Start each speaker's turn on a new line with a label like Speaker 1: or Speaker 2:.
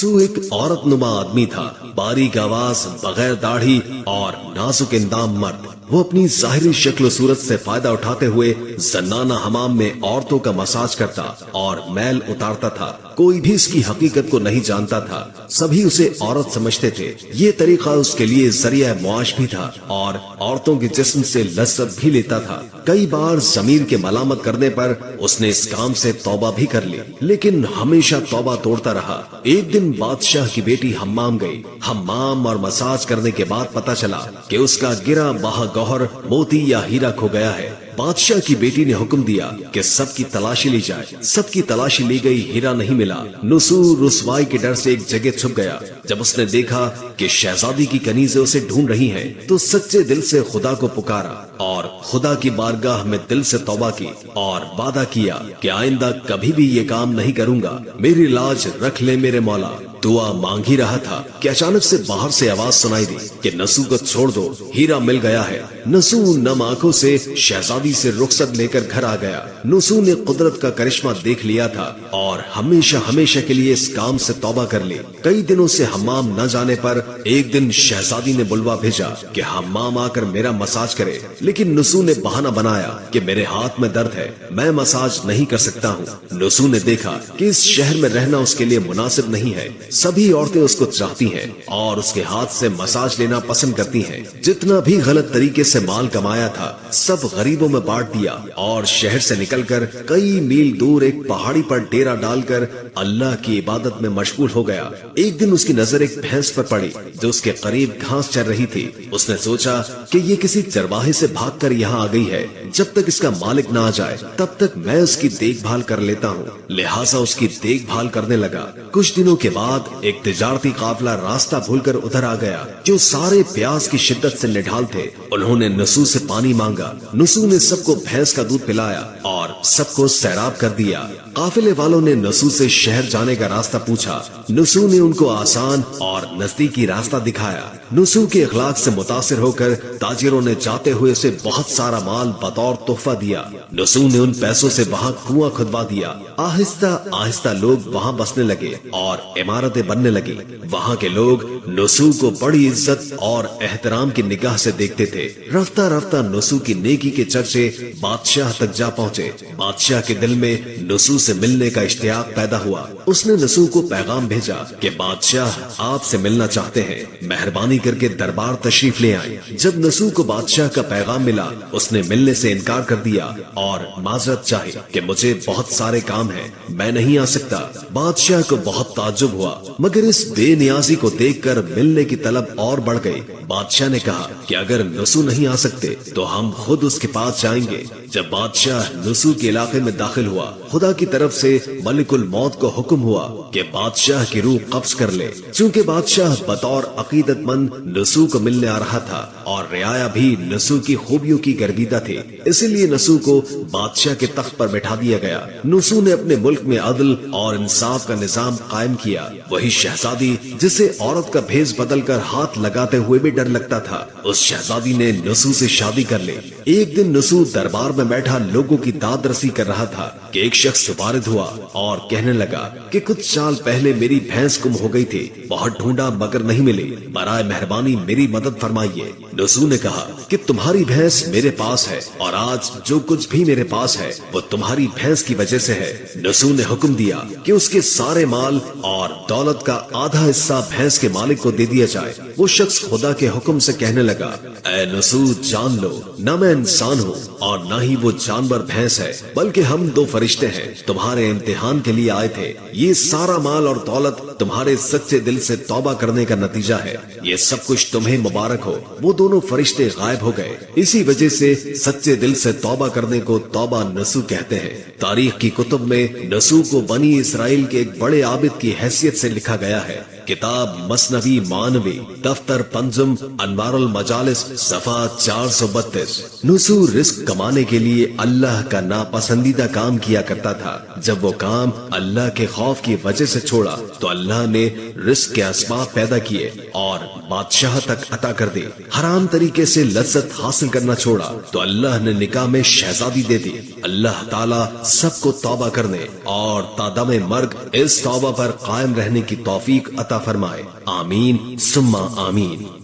Speaker 1: نسو ایک عورت نما آدمی تھا، باریک آواز، بغیر داڑھی اور نازک اندام مرد۔ وہ اپنی ظاہری شکل و صورت سے فائدہ اٹھاتے ہوئے زنانہ حمام میں عورتوں کا مساج کرتا اور میل اتارتا تھا۔ کوئی بھی اس کی حقیقت کو نہیں جانتا تھا، سبھی اسے عورت سمجھتے تھے۔ یہ طریقہ اس کے لیے ذریعہ معاش بھی تھا اور عورتوں کے جسم سے لذت بھی لیتا تھا۔ کئی بار ضمیر کے ملامت کرنے پر اس نے اس کام سے توبہ بھی کر لی، لیکن ہمیشہ توبہ توڑتا رہا۔ ایک دن بادشاہ کی بیٹی حمام گئی۔ حمام اور مساج کرنے کے بعد پتا چلا کہ اس کا گرا بہا گوہر موتی یا ہیرا کھو گیا ہے۔ بادشاہ کی بیٹی نے حکم دیا کہ سب کی تلاشی لی جائے۔ سب کی تلاشی لی گئی، ہیرا نہیں ملا۔ نسو رسوائی کے ڈر سے ایک جگہ چھپ گیا۔ جب اس نے دیکھا کہ شہزادی کی کنیزیں اسے ڈھونڈ رہی ہیں تو سچے دل سے خدا کو پکارا اور خدا کی بارگاہ میں دل سے توبہ کی اور وعدہ کیا کہ آئندہ کبھی بھی یہ کام نہیں کروں گا، میری لاج رکھ لے میرے مولا۔ دعا مانگ ہی رہا تھا کہ اچانک سے باہر سے آواز سنائی دی کہ نسو کو چھوڑ دو، ہیرا مل گیا ہے۔ نسو نم آنکھوں سے شہزادی سے رخصت لے کر گھر آ گیا۔ نسو نے قدرت کا کرشمہ دیکھ لیا تھا اور ہمیشہ ہمیشہ کے لیے اس کام سے توبہ کر لی۔ کئی دنوں سے حمام نہ جانے پر ایک دن شہزادی نے بلوا بھیجا کہ حمام آ کر میرا مساج کرے، لیکن نسو نے بہانہ بنایا کہ میرے ہاتھ میں درد ہے، میں مساج نہیں کر سکتا ہوں۔ نسو نے دیکھا کہ اس شہر میں رہنا اس کے لیے مناسب نہیں ہے، سبھی عورتیں اس کو چاہتی ہیں اور اس کے ہاتھ سے مساج لینا پسند کرتی ہیں۔ جتنا بھی غلط طریقے سے مال کمایا تھا سب غریبوں میں بانٹ دیا اور شہر سے نکل کر کئی میل دور ایک پہاڑی پر ڈیرا ڈال کر اللہ کی عبادت میں مشغول ہو گیا۔ ایک دن اس کی نظر ایک بھینس پر پڑی جو اس کے قریب گھاس چر رہی تھی۔ اس نے سوچا کہ یہ کسی چرواہے سے بھاگ کر یہاں آ گئی ہے، جب تک اس کا مالک نہ آ جائے تب تک میں اس کی دیکھ بھال کر لیتا ہوں۔ لہٰذا اس کی دیکھ بھال کرنے لگا۔ کچھ دنوں کے بعد ایک تجارتی قافلہ راستہ بھول کر ادھر آ گیا جو سارے پیاس کی شدت سے نڈھال تھے۔ انہوں نے نسو سے پانی مانگا۔ نسو نے سب کو بھینس کا دودھ پلایا اور سب کو سیراب کر دیا۔ قافلے والوں نے نسو سے شہر جانے کا راستہ پوچھا۔ نسو نے ان کو آسان اور نزدیکی راستہ دکھایا۔ نسو کے اخلاق سے متاثر ہو کر تاجروں نے چاہتے ہوئے اسے بہت سارا مال بطور تحفہ دیا۔ نسو نے ان پیسوں سے وہاں کنواں کھدوا دیا۔ آہستہ آہستہ لوگ وہاں بسنے لگے اور عمارتیں بننے لگی۔ وہاں کے لوگ نسو کو بڑی عزت اور احترام کی نگاہ سے دیکھتے تھے۔ رفتہ رفتہ نسو کی نیکی کے چرچے بادشاہ تک جا پہنچے۔ بادشاہ کے دل میں نسو سے ملنے کا اشتیاق پیدا ہوا۔ اس نے نسو کو پیغام بھیجا کہ بادشاہ آپ سے ملنا چاہتے ہیں، مہربانی کر کے دربار تشریف لے آئیں۔ جب نسو کو بادشاہ کا پیغام ملا اس نے ملنے سے انکار کر دیا اور معذرت چاہی کہ مجھے بہت سارے کام ہیں، میں نہیں آ سکتا۔ بادشاہ کو بہت تعجب ہوا، مگر اس بے نیازی کو دیکھ کر ملنے کی طلب اور بڑھ گئی۔ بادشاہ نے کہا کہ اگر نسو نہیں آ سکتے تو ہم خود اس کے پاس جائیں گے۔ جب بادشاہ نسو کے علاقے میں داخل ہوا خدا کی طرف سے ملک الموت کو حکم ہوا کہ بادشاہ کی روح قبض کر لے۔ چونکہ بادشاہ بطور عقیدت مند نسو کو ملنے آ رہا تھا اور رعایا بھی نسو کی خوبیوں کی گرویدہ تھی، اسی لیے نسو کو بادشاہ کے تخت پر بٹھا دیا گیا۔ نسو نے اپنے ملک میں عدل اور انصاف کا نظام قائم کیا۔ وہی شہزادی جسے عورت کا بھیس بدل کر ہاتھ لگاتے ہوئے بھی ڈر لگتا تھا، اس شہزادی نے نسو سے شادی کر لی۔ ایک دن نسو دربار میں بیٹھا لوگوں کی داد رسی کر رہا تھا کہ ایک شخص وارد ہوا اور کہنے لگا کہ کچھ سال پہلے میری بھینس گم ہو گئی تھی، بہت ڈھونڈا مگر نہیں ملی، برائے مہربانی میری مدد فرمائیے۔ نسو نے کہا کہ تمہاری بھینس میرے پاس ہے اور آج جو کچھ بھی میرے پاس ہے وہ تمہاری بھینس کی وجہ سے ہے۔ نسو نے حکم دیا کہ اس کے سارے مال اور دولت کا آدھا حصہ بھینس کے مالک کو دے دیا جائے۔ وہ شخص خدا کے حکم سے کہنے لگا، اے نسو جان لو، نہ میں انسان ہوں اور نہ ہی وہ جانور بھینس ہے، بلکہ ہم دو فرشتے ہیں، تمہارے امتحان کے لیے آئے تھے۔ یہ سارا مال اور دولت تمہارے سچے دل سے توبہ کرنے کا نتیجہ ہے، یہ سب کچھ تمہیں مبارک ہو۔ وہ دونوں فرشتے غائب ہو گئے۔ اسی وجہ سے سچے دل سے توبہ کرنے کو توبہ نسو کہتے ہیں۔ تاریخ کی کتب میں نسو کو بنی اسرائیل کے ایک بڑے عابد کی حیثیت سے لکھا گیا ہے۔ کتاب مثنوی مانوی دفتر پنجم انوار المجالس صفحہ 432۔ نسو رزق کمانے کے لیے اللہ کا ناپسندیدہ کام کیا کرتا تھا۔ جب وہ کام اللہ کے خوف کی وجہ سے چھوڑا تو اللہ نے رزق کے اسباب پیدا کیے اور بادشاہ تک عطا کر دی۔ حرام طریقے سے لذت حاصل کرنا چھوڑا تو اللہ نے نکاح میں شہزادی دے دی۔ اللہ تعالیٰ سب کو توبہ کرنے اور تا دم مرگ اس توبہ پر قائم رہنے رہنے کی توفیق عطا فرمائے. آمین ثم آمین.